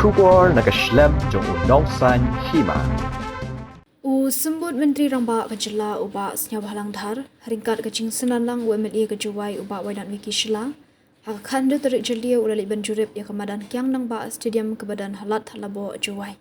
Shubor nakaslem jong unongsan hima. Sembut Menteri Ramba Kejela Uba Senyap Halangdhar haringkat kecing senanlang UMLA kejuai Uba Waidan Wiki Shela hak khanda terik jelia ulalik banjurip ya kemadan kiang nang ba stadium kebadan halat halabo juai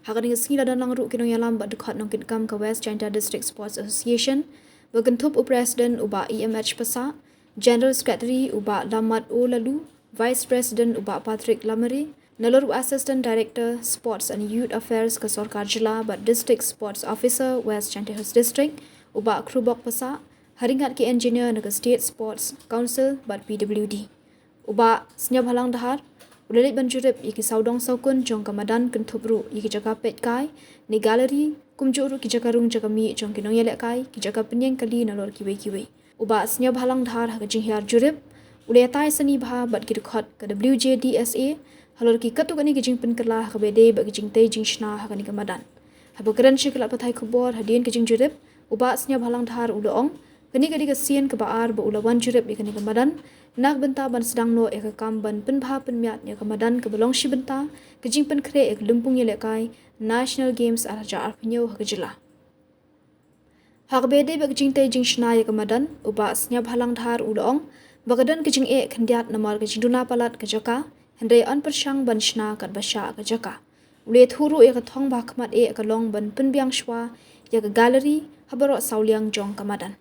hak ning singila dan lang ru kinong yalam ba dekat nong kitkam ke West China District Sports Association bergentup Presiden Uba EMH Pasa General Secretary Uba Lamat O Lalu Vice President Uba Patrick Lamari Nalur Assistant Director Sports and Youth Affairs ke Sorkar Jela bat District Sports Officer West Chantihes District Uba Krubok Pasa haringat ke engineer ke State Sports Council bat PWD Uba Senyap Halangdhar ulalik banjurip iki saudong saukun jong kamadan kentubru iki jaga pet kai ni galeri kumjuru ki jaga rung jaga mi jong kinong yelek kai ki jaga penyeng kali nalur kiwe Uba Senyap Halangdhar hak jinghar jurip ulai tai seni bha bat ki dekhot ke WJDSA halor ki katuk ani kijing penkerlah ke bede bagi jing tei jing shna hakani kamadan habokeran shiklat pathai khobor hadien kijing jurip Uba Senyap Halangdhar uloong kini kadi kesien ke baar ba ulawan jurip ikani kamadan nak benta ban sedang no ek kam ban penbha penmiat ya kamadan ke belong shi benta kijing penkre ek lumpung yelekai National Games araja arpenyo hakajela hak bede bagi jing tei jing shna ya kamadan Uba Senyap Halangdhar uloong bagadan kijing e khandiat namar kijing duna palat ke jaka Hendai an persyang ban shna kat basya ke jaka. Ule thuru e ke thong bakmat e ke long ban penbiang shwa ya ke galeri habarok sauliang jong kamadan.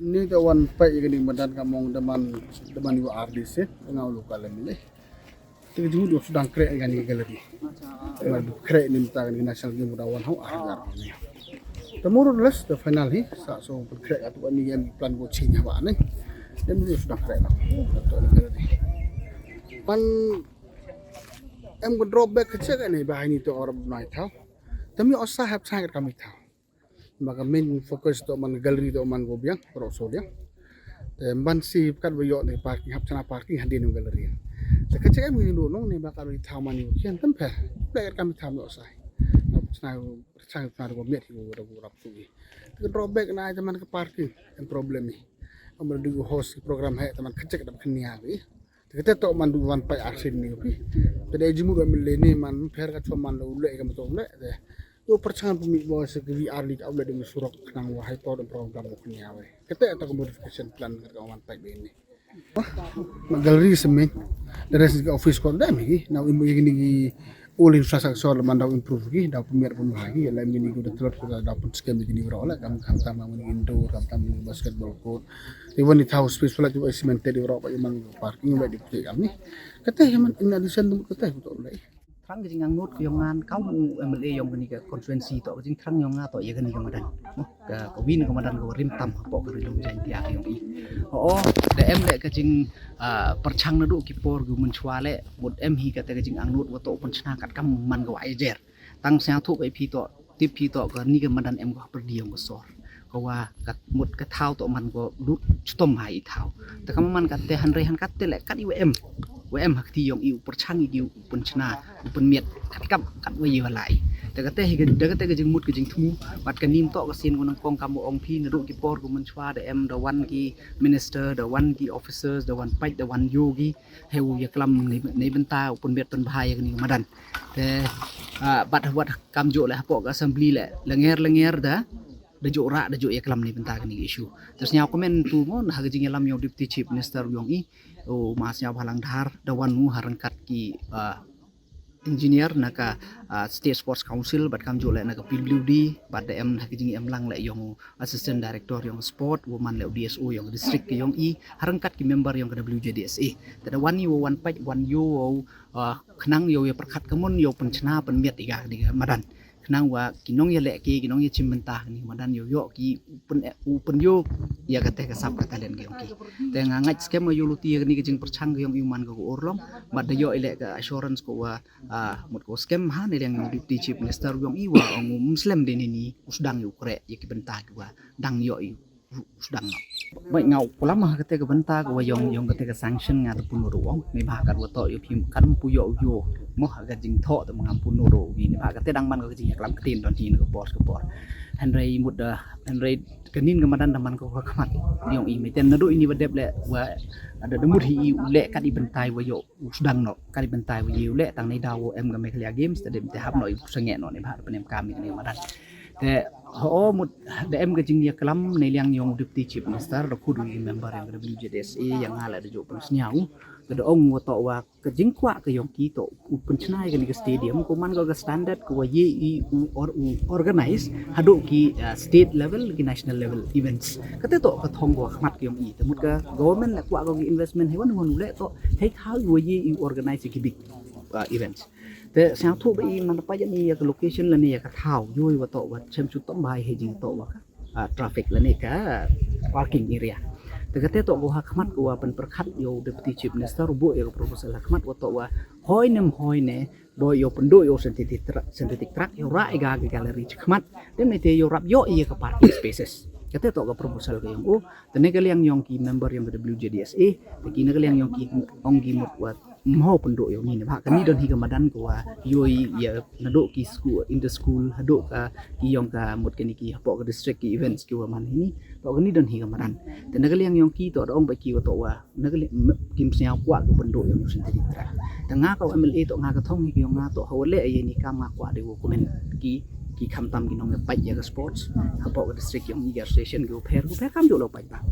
Ini kawan pai gini badan kamong deman yu RDC ngau lokal ni. Tiga jumlah sedang krek gani galeri. Krek ni minta gani national game dawan hau agar ni. Tomorrow les the final hi sa so krek atau ni yang plan go China ba ni. Dan dia sudah krek lah. Atau galeri. Pan em go drop back kecil ni bahan itu orang naik tahu. Tapi osah have sangat kami tahu. Maka main fokus to man galeri to man go biang rosol ya te ban si kat boyo ni parking hap sana parking hadin no galeri te kecek am ngi nong ni bakal ri thaman yu kian tempe player kami tham no sai na sang na go met go rap tu te drawback na jaman ke parking en problem ni am du host program he teman kecek dap kenia bi te kete to man du wan pai arsin ni bi te dai jimu do mele ni man per ka choman lo le ka to le te yo percaya pemik bawa segi arli kau boleh dengan surat kenang wahai tau dan program mukanya weh. Kita atau modification plan kawan type ini. Galeri semen dari segi office kau dah megi. Now ibu yang ini all infrastructure mandau improve lagi. Dah pemir lagi. Lain ini kita telur kita dapat skema begini berolah. Kami tambah meni indoor, kami tambah basketball court. Even di house space pula juga cemented di berolah. Iman parking boleh dipakai kami. Kata yang in addition tu kata betul leh. Khang ke ngang not ke yongan kau MLA yong gani ke konferensi to ke khang yonga to ye gani ke madan ke win ke madan ko rim tam po ke rilum jan dia ke yong i de em le ke jing perchang na du ki por gu mun chwale bud em hi ka te ke jing ang not wo to pun chna kat kam man ko ai jer tang sa thu ke phi to tip phi to ke ni ke madan em ko per diam ko sor ko wa kat mut ke thau to man ko lut stom hai thau te kam man kat te han re han kat te le kat i WM hak ti yong iu perchang iu pun chna pun miet kat kap kat wa yewa lai te kate hi de kate ke jing mut ke jing thu bat ke nim to ke sin ko nang kong kamu ong phi na ru ki por ko mun chwa de em the one ki minister the one ki officers the one pai the one yogi heu ya klam nei benta pun miet pun bahaya ke ni madan te bat kam jo le hapo ke assembly le lenger da dajuk rak dajuk ya kelam ni bentar ni isu terus nyau komen tu mon ha gajing lam yang deputy chief minister yong i mas nyau halang dhar dawan nu harangkat ki engineer naka state sports council bat kam jole naka PWD bat em ha gajing em lang le yong assistant director yong sport woman le DSO yong district ki yong i harangkat ki member yong WJDSA tada wan yo wan pai wan yo khnang yo ya perkhat kamun yo penchna penmiat iga ni madan kenang wa kinong ya leki kinong ya cimbentah ni madan yo yo ki pen yo ya kate kasap kata len ki ki te ngangaj scam yo luti ni ke jing perchang yo iman ko orlom mad yo ile ka assurance ko wa mut ko scam ha ni yang deputy chief minister yo i wa muslim din ni usdang yo kre ya ki bentah wa dang yo i usdang baik ngau lama kate ka bentah ko yong kate ka sanction nga pun ruang ni ba kat wa to yo phim kan pu yo moh agak jing tho to mengampun noro ni ba kate dang man ko jing yaklam ketin don hin ko bos Henry muda Henry kenin kemadan daman ko kamat yong i meten nado ini badep le wa ada demut hi le kat ibentai wa yo sedang no kat ibentai wa yo le tang nei dawo em ga meklia games tade te hab no i senge no ni ba penem kami ni madan te ho mut de em ga jing ya kelam nei liang yong deputy chief minister do kudu member yang WJDSA yang ala de jo pensnyau kada ong wa to wa ke jing kwa ke yong ki to penchnai ke ni ke stadium ko man ga standard ko ye i organize hadu ki state level ki national level events kate to ka thong go khmat ki yong i temut ka government la kwa go investment he wan le to he how ye i organize ki big events te sang thu ba i man pa ni ya location la ni ya ka thau yoi wa to wa chem chu tom bai he jing to wa traffic la ni ka parking area te kate to go khmat ko wa pen perkhat yo deputy chief minister bu ya proposal khmat wa to wa hoi ne bo yo pendo yo synthetic track yo ra ga gallery khmat dem ne te yo rap yo ia ka parking spaces kate to ga proposal ka yong te ne ga liang yong ki member yang WJDSA te ki ne ga liang yong ki ong gi mot wa mau penduk yo ni ba kan ni don hi kamadan ko yoi ya nado ki school in the school hado ka ki yong ka mut ke ni ki po ka district ki events ki wa man ni to kan ni don hi kamadan te na liang yong ki to ong ba ki to wa na kim sia kwa ka penduk yo sin ti tra tanga ka MLA to nga ka thong ki yong nga to hole ye ni kam nga kwa de ko men ki kham tam ki nong pa ya ka sports hapo ka district yong ni station go pher kam jo lo pa ba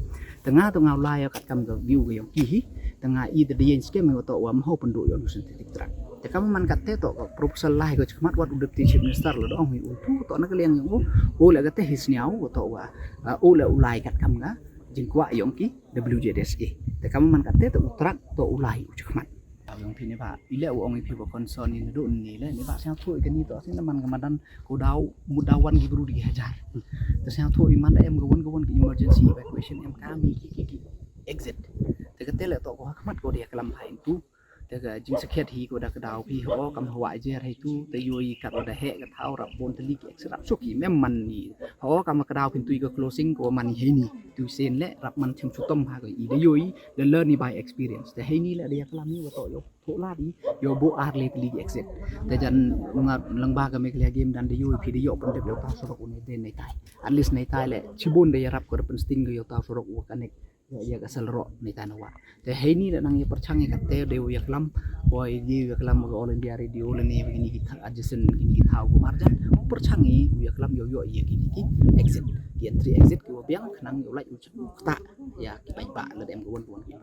tanga to nga lai ka kam ka view ka yong ki hi tengah i de yen skem yo to wa mo pendu yo synthetic track te kam man katte to proposal lai ko chmat wat deputy chief minister lo dong hi tu to na kalian yo le katte hisniau to wa le ulai kat kam ga jingkwa yong ki WJDSA te kam man katte to track to ulai chmat yong phi ne ba ile ong phi ko concern ni do ni le ni ba sang thoi kan ni to sin man kamadan ko daw mudawan gi bru di hajar te sang thoi man da em gawon ki emergency evacuation em kami ki exit te ka tele to ko khmat ko dia kelam hain tu te ga jing sakhet hi ko da ka daw phi ho kam hwa je hai tu te yoi kat da he ka thau rap bon tali ki extra suki mem man ni ho kam ka daw phin tu ko closing ko man he ni tu sen le rap man chim chu tom ha ko i de yoi le learn ni by experience te he ni le dia kelam ni wa to yo tho la di yo bo ar le tali ki exit te jan lang ba ka me klia game dan de yoi phi de yo pon de lo ta so ko ne de nei tai at least nei tai le chibun de rap ko pen sting yo ta so ro ko kanek ya kasal ro ni tanawa te he ni nang ye perchang ye kate de ya klam boy di ya klam ko all india radio le ni begini kita adjacent gini kita haw ko marjan perchang ya klam yo ye gini ki exit ki entry exit ko biang nang yo lai u ta ya ki pai ba le dem ko won ki